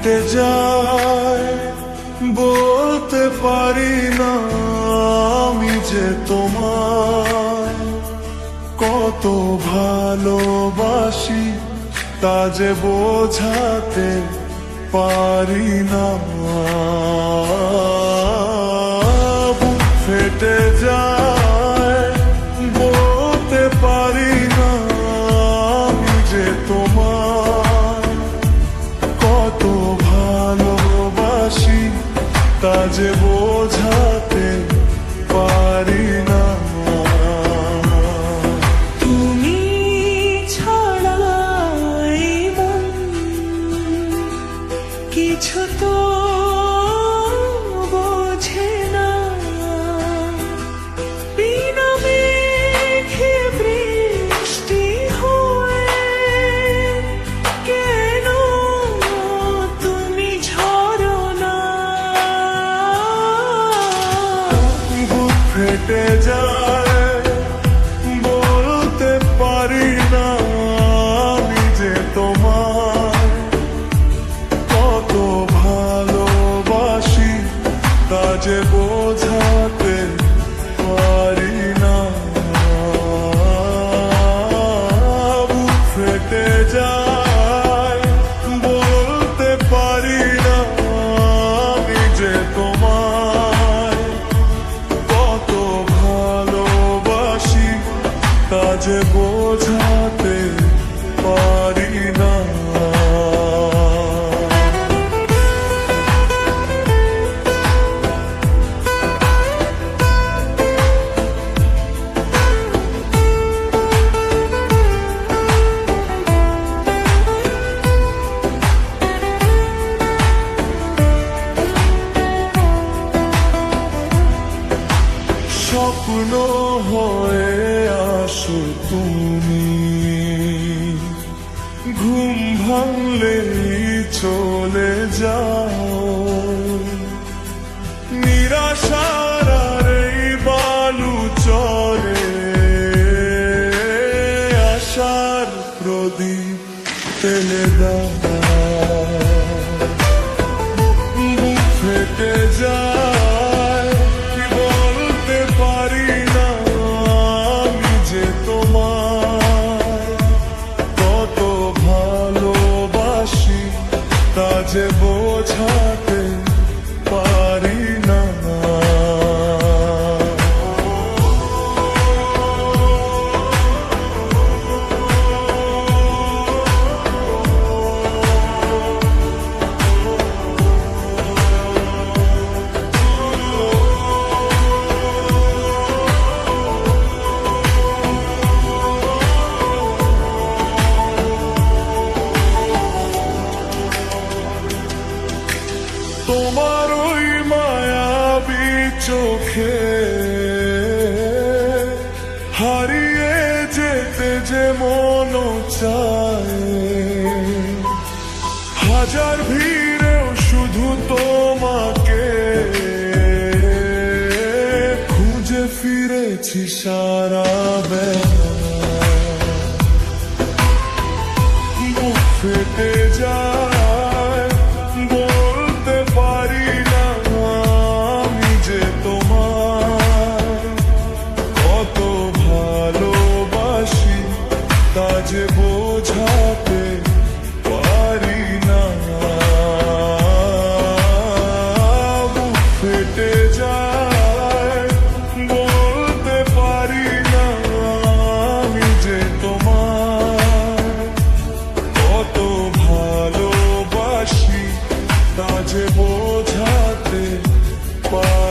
ফেটে যায়, বলতে পারি না আমি যে তোমায় কত ভালোবাসি, তা যে বোঝাতে পারি না। বুক ফেটে যায়, বলতে পারি না আমি যে তোমায় কত ভালোবাসি, তা যে বোঝাতে পারি না। তুমি ছাড়া এই মন কিছু তো বোঝে না। বিনা মেঘে বৃষ্টি হয়ে কেন তুমি ঝরো না। বুক ফেটে যায়, বলতে পারি না আমি যে তোমায় কত ভালোবাসি, তা যে বোঝাতে পারি না। বুক ফেটে যায়, বলতে পারি না আমি যে তোমায় কত ভালোবাসি, তা যে বোঝাতে পারি না। স্বপ্ন হয়ে আসো তুমি, ঘুম ভাঙলেই চলে যাও। নিরাশার এই বালু চরে আশার প্রদীপ তেলে দাও। বুক ফেটে যায়, বলতে পারি না আমি যে তোমায় কত ভালোবাসি, তা যে বোঝাতে পারি না। তোমার ওই মায়াবী চোখে হারিয়ে যেতে যে মন চায়, হাজার ভিড়েও শুধু তোমাকে খুঁজে ফিরেছি সারা বেলা। বুক ফেটে যায়, বলতে পারি না আমি যে তোমায় কত ভালোবাসি, তা যে বোঝাতে পারি না। বুক ফেটে যায়, বলতে পারি না আমি যে তোমায় কত ভালোবাসি, তা যে বোঝাতে পারি।